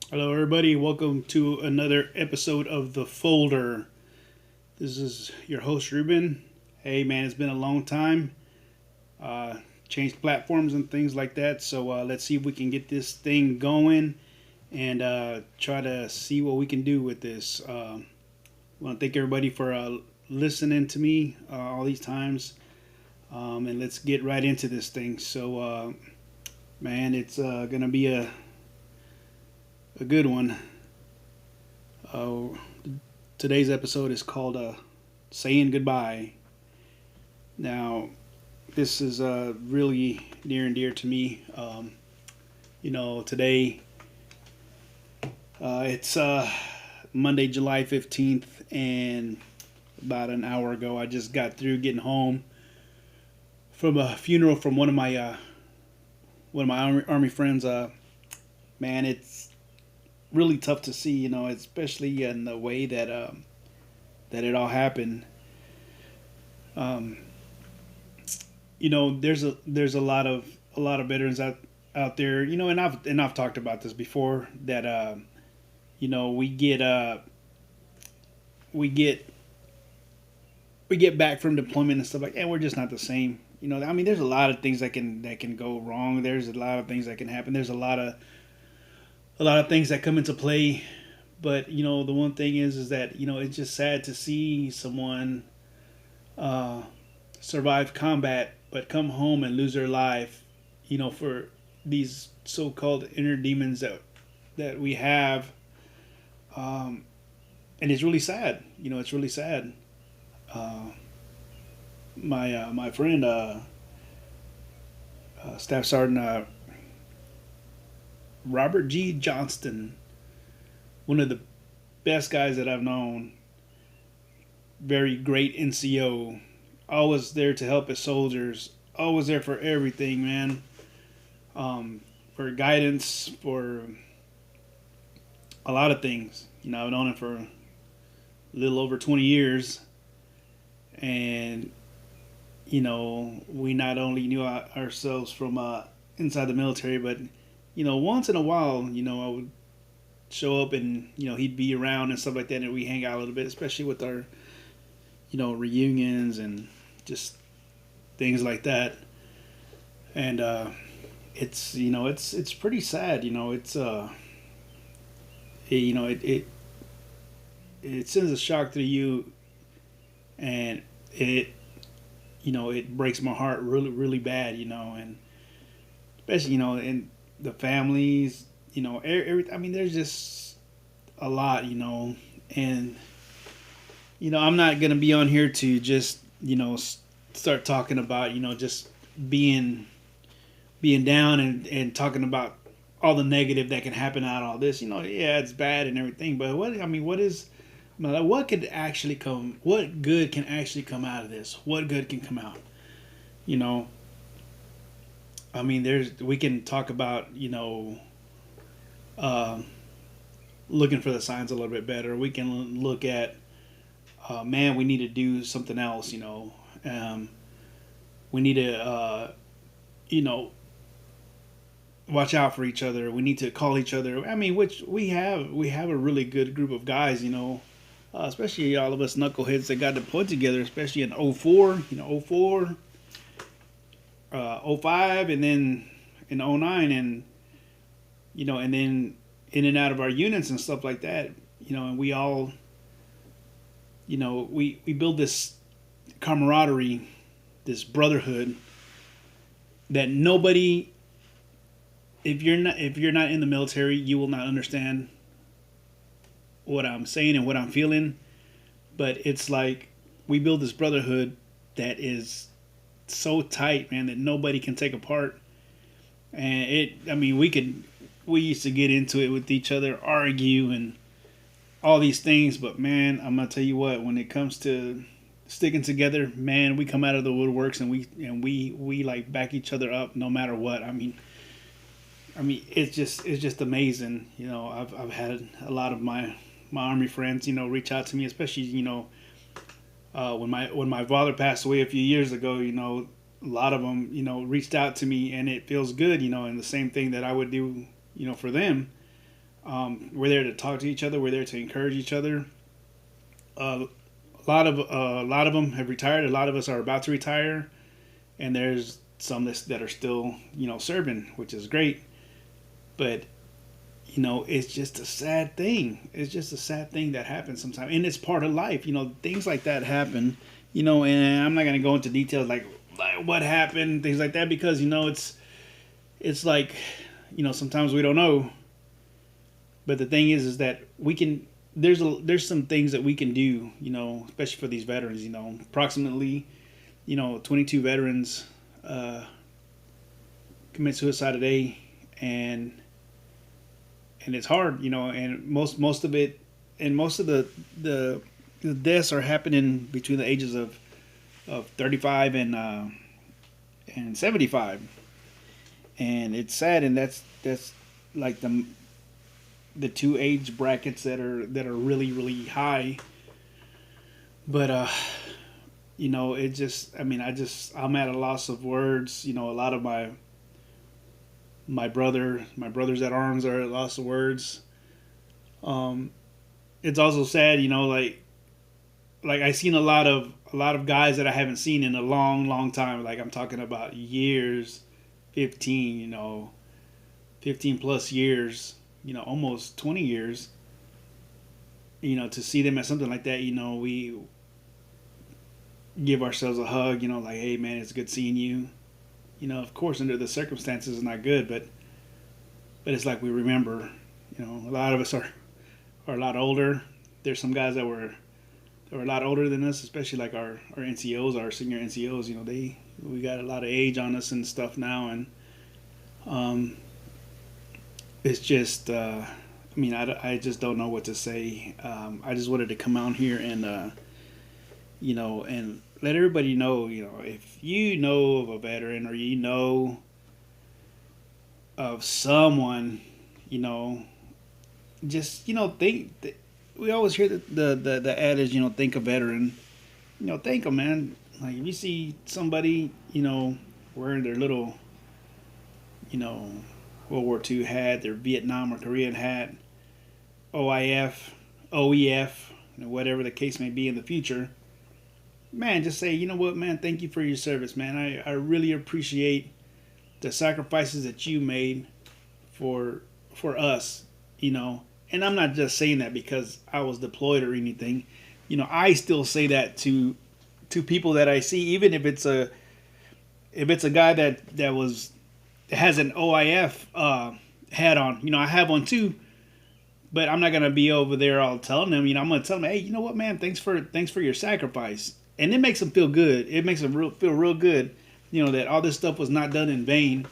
Hello, everybody. Welcome to another episode of The Folder. This is your host, Ruben. Hey, man, it's been a long time. Uh, Changed platforms and things like that. So let's see if we can get this thing going and try to see what we can do with this. I want to thank everybody for listening to me all these times. And let's get right into this thing. So, man, it's going to be a good one. Uh, Today's episode is called Saying Goodbye. Now, this is really near and dear to me. Today it's Monday, July 15th, and about an hour ago, I just got through getting home from a funeral from one of my army friends. Man, it's really tough to see, especially in the way that it all happened. Um, there's a lot of veterans out there, and I've talked about this before that we we get we get back from deployment and stuff like that. We're just not the same. I mean, there's a lot of things that can go wrong. There's a lot of things that can happen. There's a lot of things that come into play. But the one thing is that it's just sad to see someone uh, survive combat but come home and lose their life. For these so-called inner demons that we have, um, and it's really sad. It's really sad. Uh, my friend, Staff Sergeant Robert G. Johnston, one of the best guys that I've known, very great NCO, always there to help his soldiers, always there for everything, man. For guidance, for a lot of things. I've known him for a little over 20 years, and we not only knew ourselves from inside the military, but once in a while, I would show up and he'd be around and stuff like that, and we hang out a little bit, especially with our reunions and just things like that. And it's pretty sad. It sends a shock through you, and it breaks my heart really really bad. And especially in the families. Every I mean, there's just a lot. And I'm not gonna be on here to just start talking about just being being down and talking about all the negative that can happen out of all this. Yeah, it's bad and everything, but what could actually come? What good can actually come out of this? What good can come out? You know, I mean, there's we can talk about uh, looking for the signs a little bit better. We can look at man, we need to do something else. We need to you know watch out for each other. We need to call each other. I mean, which we have a really good group of guys. Especially all of us knuckleheads that got deployed together, especially in '04, 04, '05, and then in '09, and then in and out of our units and stuff like that. And we all, we build this camaraderie, this brotherhood that nobody, if you're not in the military, you will not understand what I'm saying and what I'm feeling. But it's like we build this brotherhood that is so tight, man, that nobody can take apart. And I mean, we used to get into it with each other, argue and all these things. But man, I'm gonna tell you what, when it comes to sticking together, man, we come out of the woodworks and we like back each other up no matter what. I mean, it's just amazing. I've had a lot of my army friends, reach out to me, especially when my father passed away a few years ago. A lot of them, reached out to me, and it feels good, and the same thing that I would do, for them. We're there to talk to each other. We're there to encourage each other. A lot of them have retired. A lot of us are about to retire, and there's some that are still serving, which is great. But it's just a sad thing. It's just a sad thing that happens sometimes, and it's part of life. Things like that happen. And I'm not gonna go into details like what happened, things like that, because it's like sometimes we don't know. But the thing is that we can. There's some things that we can do. Especially for these veterans. Approximately 22 veterans commit suicide a day, and it's hard, and most of it, and most of the deaths are happening between the ages of 35 and 75, and it's sad, and that's like the two age brackets that are really really high, but it just I'm at a loss of words. A lot of my brothers at arms are at a loss of words. It's also sad, like I seen a lot of guys that I haven't seen in a long time. Like I'm talking about years, 15, 15 plus years, almost 20 years. To see them at something like that, we give ourselves a hug, like, hey man, it's good seeing you. Of course, under the circumstances, it's not good, but it's like we remember. A lot of us are a lot older. There's some guys that were a lot older than us, especially like our NCOs, our senior NCOs. We got a lot of age on us and stuff now, and it's just I just don't know what to say. I just wanted to come out here and and let everybody know, if you know of a veteran or of someone, just think. We always hear the adage, think a veteran, thank them, man. Like if you see somebody, wearing their little, World War II hat, their Vietnam or Korean hat, OIF, OEF, whatever the case may be in the future, man, just say, what, man, thank you for your service, man. I really appreciate the sacrifices that you made for us, And I'm not just saying that because I was deployed or anything. I still say that to people that I see, even if it's a guy that has an OIF hat on. I have one too, but I'm not gonna be over there all telling them. I'm gonna tell them, hey, you know what, man, thanks for your sacrifice, and it makes them feel good. It makes them feel real good, that all this stuff was not done in vain,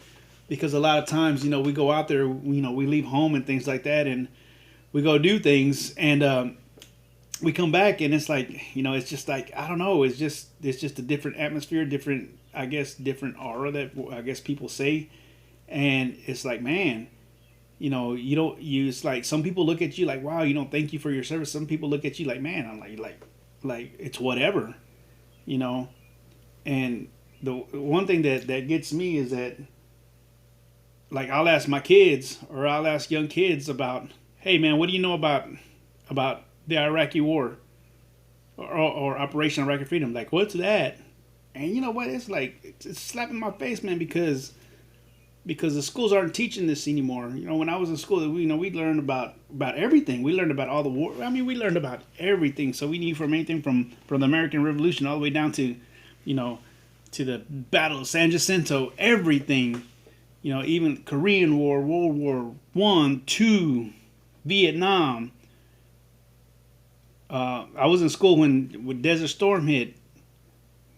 because a lot of times, we go out there, we leave home and things like that, and we go do things, and we come back, and it's like, it's just like, I don't know, it's just a different atmosphere, different aura that I guess people say, and it's like, man, it's like some people look at you like, wow, thank you for your service. Some people look at you like, man, I'm like it's whatever, and the one thing that gets me is that, like, I'll ask my kids or I'll ask young kids about, hey man, what do you know about the Iraqi War or Operation Iraqi Freedom? Like, what's that? And you know what? It's like it's slapping my face, man, because the schools aren't teaching this anymore. When I was in school, we learned about everything. We learned about all the war. We learned about everything. So we knew from anything from the American Revolution all the way down to, to the Battle of San Jacinto. Everything. Even Korean War, World War I, II, Vietnam. I was in school when Desert Storm hit.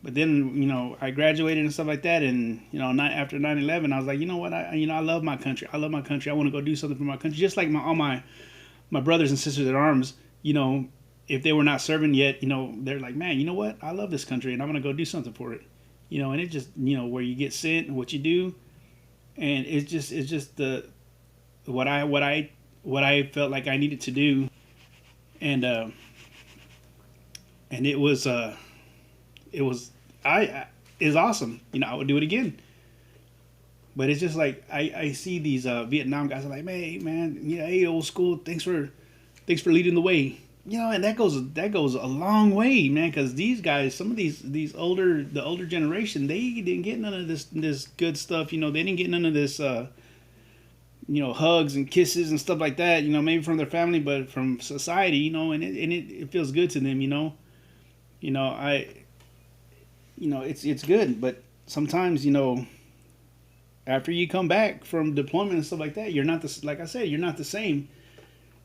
But then, I graduated and stuff like that, and after 9/11, I was like, you know what, I love my country. I love my country. I want to go do something for my country. Just like all my brothers and sisters at arms, if they were not serving yet, they're like, man, you know what, I love this country, and I'm gonna go do something for it. And it just, where you get sent and what you do, and it's just the what I felt like I needed to do, and it was is awesome. I would do it again. But it's just like I see these Vietnam guys are like, man, yeah, hey, old school, thanks for leading the way. And that goes a long way, man. Because these guys, some of these older generation, they didn't get none of this good stuff. They didn't get none of this hugs and kisses and stuff like that. Maybe from their family, but from society. And it feels good to them. I it's good, but sometimes after you come back from deployment and stuff like that, you're not like I said, you're not the same.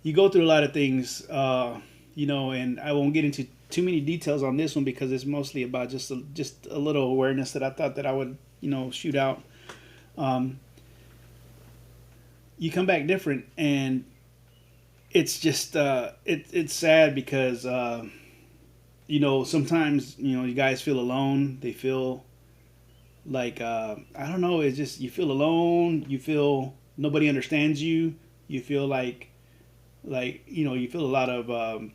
You go through a lot of things, and I won't get into too many details on this one because it's mostly about just a little awareness that I thought that I would shoot out. You come back different, and it's just it's sad because sometimes you guys feel alone. They feel like I don't know. It's just you feel alone. You feel nobody understands you. You feel like you feel a lot of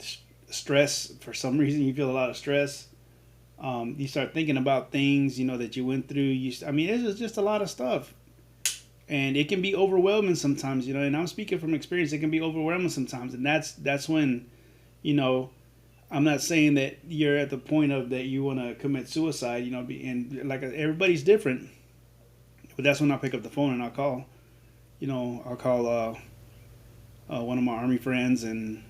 stress for some reason. You feel a lot of stress. You start thinking about things that you went through. It's just a lot of stuff, and it can be overwhelming sometimes. And I'm speaking from experience. It can be overwhelming sometimes, and that's when I'm not saying that you're at the point of that you want to commit suicide, and like everybody's different, but that's when I'll pick up the phone and I'll call, I'll call one of my Army friends, and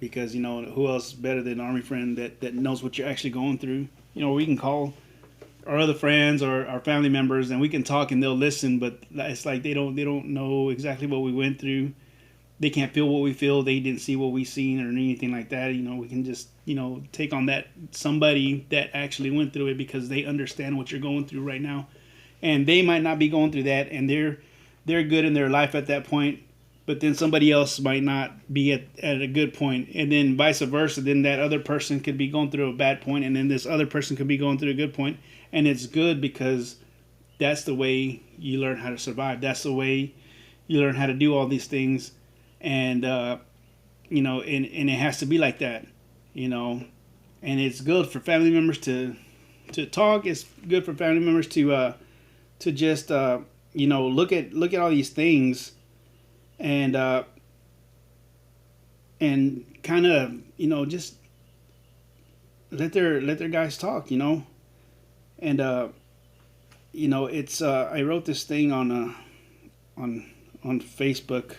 because who else better than an Army friend that knows what you're actually going through. We can call our other friends or our family members and we can talk and they'll listen, but it's like they don't know exactly what we went through. They can't feel what we feel. They didn't see what we seen or anything like that. We can just take on that somebody that actually went through it because they understand what you're going through right now, and they might not be going through that, and they're good in their life at that point, but then somebody else might not be at a good point, and then vice versa. Then that other person could be going through a bad point, and then this other person could be going through a good point, and it's good because that's the way you learn how to survive. That's the way you learn how to do all these things. And and it has to be like that, and it's good for family members to talk. It's good for family members to just look at all these things and kind of just let their guys talk, and it's I wrote this thing on Facebook.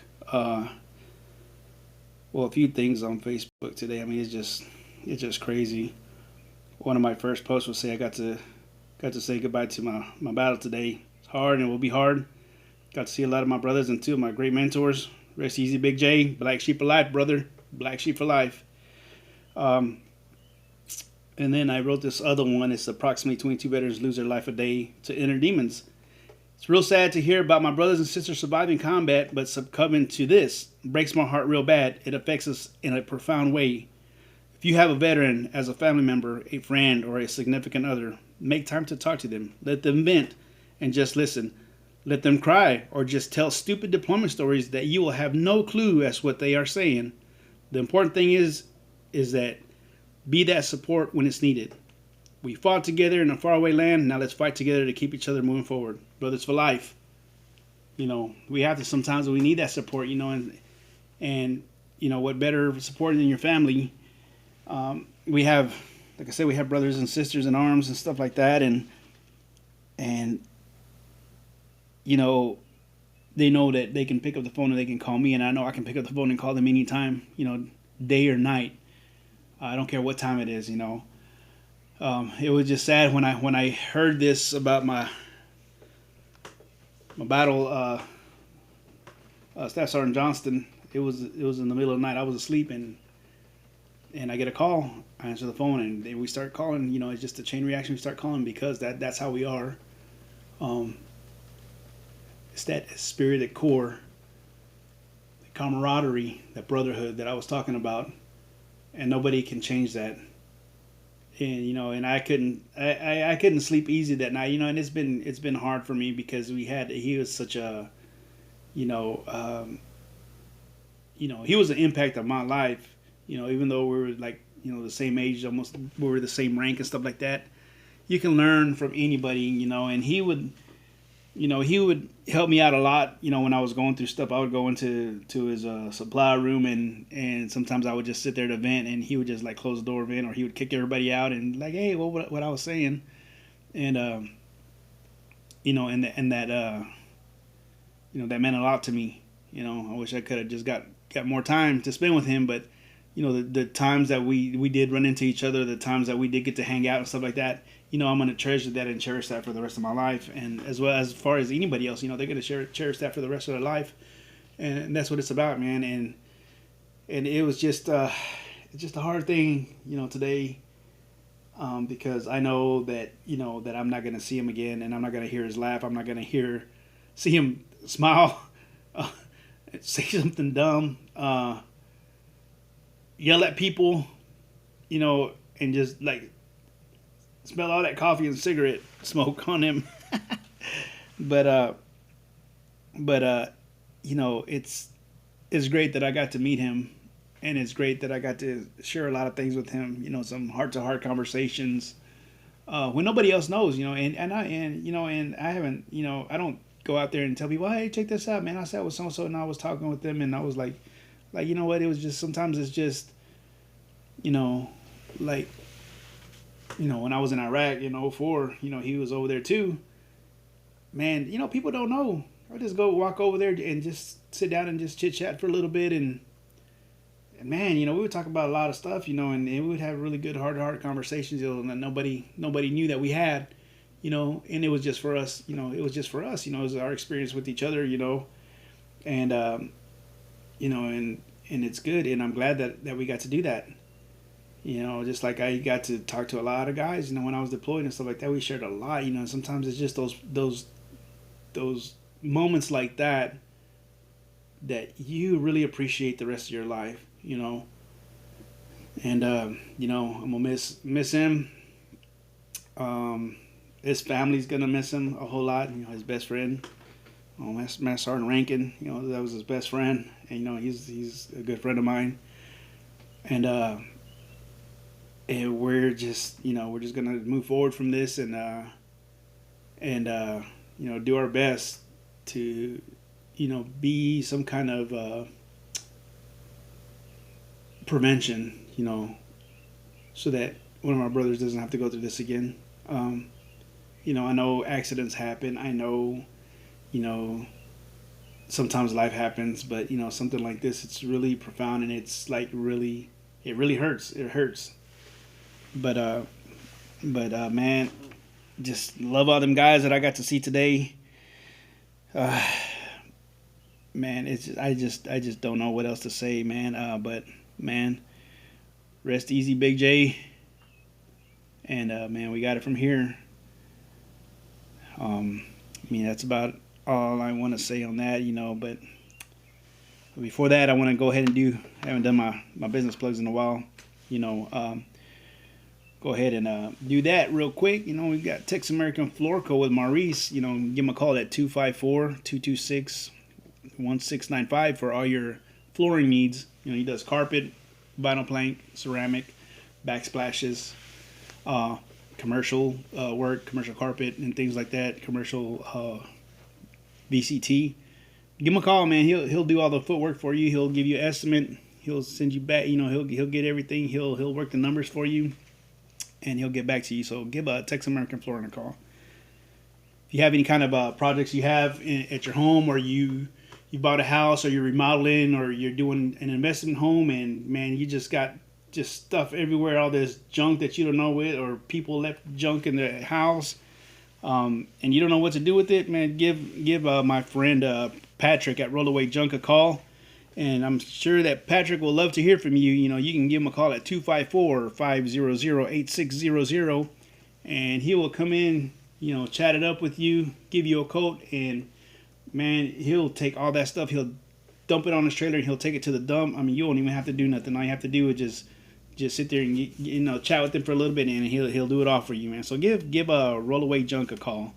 A few things on Facebook today. It's just crazy. One of my first posts was say I got to say goodbye to my battle today. It's hard and it will be hard. Got to see a lot of my brothers and two of my great mentors. Rest easy, Big J. Black Sheep for life, brother. Black Sheep for life. And then I wrote this other one. It's approximately 22 veterans lose their life a day to inner demons. It's real sad to hear about my brothers and sisters surviving combat, but succumbing to this breaks my heart real bad. It affects us in a profound way. If you have a veteran as a family member, a friend, or a significant other, make time to talk to them. Let them vent and just listen. Let them cry or just tell stupid deployment stories that you will have no clue as what they are saying. The important thing is that be that support when it's needed. We fought together in a faraway land. Now let's fight together to keep each other moving forward. Brothers for life. We have to sometimes we need that support, and what better support than your family. We have, like I said, we have brothers and sisters in arms and stuff like that, and they know that they can pick up the phone and they can call me, and I know I can pick up the phone and call them anytime, day or night. I don't care what time it is, It was just sad when I heard this about my battle, Staff Sergeant Johnston. It was in the middle of the night. I was asleep and I get a call. I answer the phone and then we start calling. It's just a chain reaction. We start calling because that's how we are. It's that spirit at core, the camaraderie, that brotherhood that I was talking about, and nobody can change that. And and I couldn't sleep easy that night, and it's been hard for me because he was such a he was an impact on my life, even though we were like the same age, almost we were the same rank and stuff like that. You can learn from anybody, and he would he would help me out a lot. When I was going through stuff, I would go into his supply room, and sometimes I would just sit there to vent, and he would just like close the door, vent, or he would kick everybody out and like, hey, what I was saying, and and that that meant a lot to me. I wish I could have just got more time to spend with him, but the times that we did run into each other, the times that we did get to hang out and stuff like that, I'm going to treasure that and cherish that for the rest of my life. And as well as far as anybody else, they're going to cherish that for the rest of their life. And that's what it's about, man. And it was just a hard thing, today, because I know that, that I'm not going to see him again, and I'm not going to hear his laugh. I'm not going to see him smile, say something dumb, yell at people, and just like smell all that coffee and cigarette smoke on him. but it's great that I got to meet him, and it's great that I got to share a lot of things with him. Some heart to heart conversations when nobody else knows. And I haven't. I don't go out there and tell people, hey, check this out, man. I sat with so and so, and I was talking with them, and I was like, you know what? It was just sometimes it's just, like, when I was in Iraq in '04, he was over there too. Man, people don't know. I just go walk over there and just sit down and just chit chat for a little bit, and man, we would talk about a lot of stuff, and we would have really good heart to heart conversations, that nobody knew that we had, and it was just for us, it was just for us, it was our experience with each other, and and it's good, and I'm glad that we got to do that. Just like I got to talk to a lot of guys, when I was deployed and stuff like that, we shared a lot, sometimes it's just those moments like that you really appreciate the rest of your life, and I'm gonna miss him. His family's gonna miss him a whole lot. His best friend, Master Sergeant Rankin, that was his best friend, and he's a good friend of mine, and we're just gonna move forward from this, and do our best to be some kind of prevention, so that one of our brothers doesn't have to go through this again. I know accidents happen. I know, sometimes life happens, but something like this, it's really profound, and it's like it really hurts. It hurts. But man, just love all them guys that I got to see today. Man, I just don't know what else to say, man. But man, rest easy, Big J. And man, we got it from here. That's about all I want to say on that, But before that, I want to go ahead and I haven't done my business plugs in a while, Go ahead and do that real quick. We've got Texas American Floor Co. with Maurice. Give him a call at 254-226-1695 for all your flooring needs. He does carpet, vinyl plank, ceramic, backsplashes, commercial work, commercial carpet, and things like that. Commercial VCT. Give him a call, man. He'll do all the footwork for you. He'll give you an estimate. He'll send you back. He'll get everything. He'll work the numbers for you, and he'll get back to you. So give a Texas American Flooring a call. If you have any kind of projects you have at your home, or you bought a house, or you're remodeling, or you're doing an investment home, and man, you just got stuff everywhere, all this junk that you don't know with, or people left junk in the house, and you don't know what to do with it, man, give my friend Patrick at Rollaway Junk a call. And I'm sure that Patrick will love to hear from you. You can give him a call at 254-500-8600, and he will come in, chat it up with you, give you a quote, and man, he'll take all that stuff, he'll dump it on his trailer, and he'll take it to the dump. You won't even have to do nothing. All you have to do is just sit there and chat with him for a little bit, and he'll do it all for you, man. So give a Rollaway Junk a call.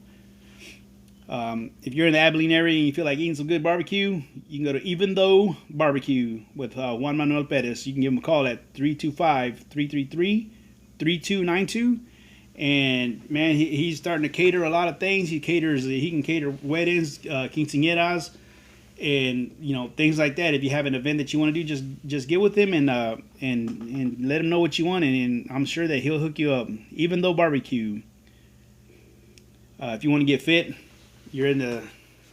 If you're in the Abilene area and you feel like eating some good barbecue, you can go to Even Though Barbecue with Juan Manuel Perez. You can give him a call at 325-333-3292, And man, he's starting to cater a lot of things. He can cater weddings, quinceañeras, and things like that. If you have an event that you want to do, just get with him and let him know what you want, and I'm sure that he'll hook you up. Even though barbecue. If you want to get fit, you're in the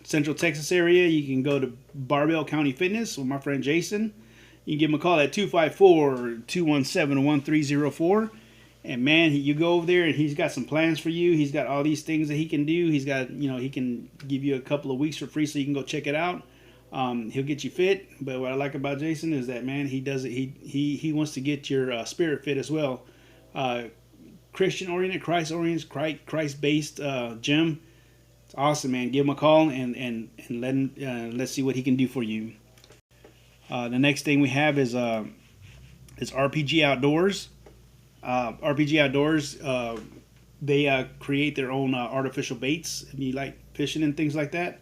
Central Texas area, you can go to Barbell County Fitness with my friend Jason. You can give him a call at 254-217-1304. And man, you go over there and he's got some plans for you. He's got all these things that he can do. He's got, he can give you a couple of weeks for free so you can go check it out. He'll get you fit. But what I like about Jason is that, man, he does it. He wants to get your spirit fit as well. Christian-oriented, Christ-oriented, Christ-based gym. It's awesome, man. Give him a call and let's see what he can do for you. The next thing we have is RPG Outdoors. RPG Outdoors, they create their own artificial baits. If you like fishing and things like that,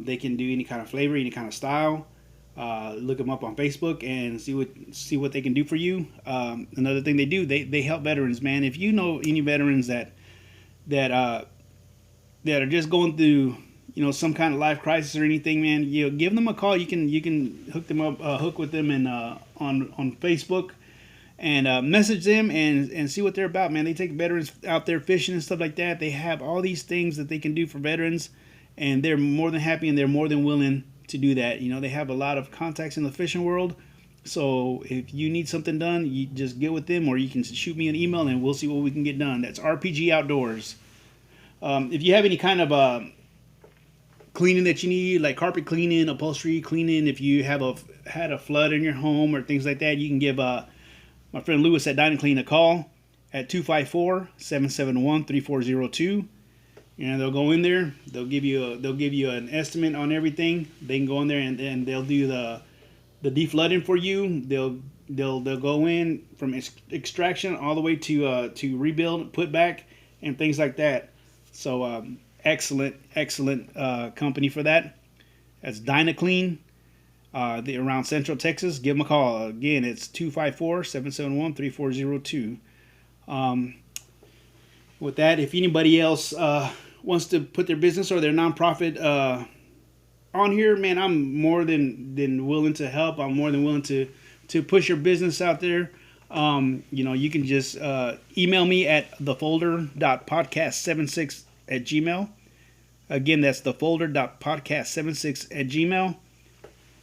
they can do any kind of flavor, any kind of style. Look them up on Facebook and see what they can do for you. Another thing they do, they help veterans, man. If you know any veterans that are just going through some kind of life crisis or anything, man, give them a call. You can hook them up, hook with them and on Facebook and message them and see what they're about, man. They take veterans out there fishing and stuff like that. They have all these things that they can do for veterans, and they're more than happy and they're more than willing to do that. They have a lot of contacts in the fishing world. So if you need something done, you just get with them, or you can shoot me an email and we'll see what we can get done. That's RPG Outdoors. If you have any kind of cleaning that you need, like carpet cleaning, upholstery cleaning, if you had a flood in your home or things like that, you can give my friend Lewis at Dine-N-Clean a call at 254-771-3402. They'll go in there. They'll give you an estimate on everything. They can go in there and they'll do the deflooding for you. They'll go in from extraction all the way to rebuild, put back, and things like that. So excellent company for that. That's Dine-N-Clean. They're around Central Texas. Give them a call. Again, it's 254-771-3402. With that, if anybody else wants to put their business or their nonprofit on here, man, I'm more than willing to help. I'm more than willing to push your business out there. You can just email me at thefolder.podcast76@gmail. Again, that's thefolder.podcast76@gmail.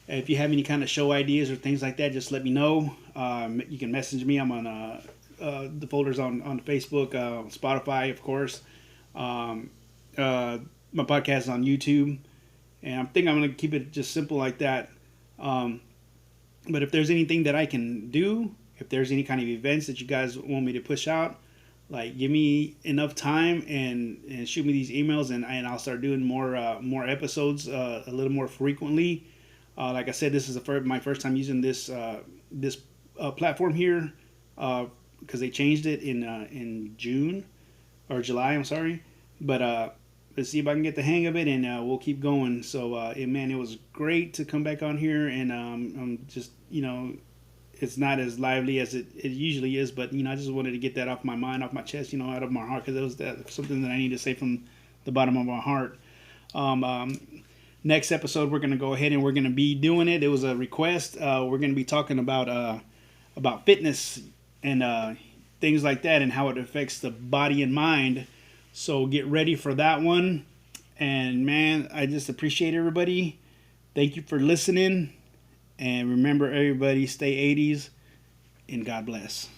If you have any kind of show ideas or things like that, just let me know. You can message me. I'm on the folders on Facebook, Spotify, of course. My podcast is on YouTube, and I think I'm going to keep it just simple like that. But if there's anything that I can do, if there's any kind of events that you guys want me to push out, like give me enough time and shoot me these emails, and I'll start doing more episodes a little more frequently. Like I said, this is my first time using this platform here, because they changed it in June or July. I'm sorry, but let's see if I can get the hang of it, and we'll keep going. So, man, it was great to come back on here, and I'm just it's not as lively as it usually is, but I just wanted to get that off my mind, off my chest, out of my heart, because it was something that I need to say from the bottom of my heart. Next episode, we're going to go ahead and we're going to be doing it. It was a request. We're going to be talking about fitness and things like that, and how it affects the body and mind. So get ready for that one. And man, I just appreciate everybody. Thank you for listening. And remember, everybody, stay 80s, and God bless.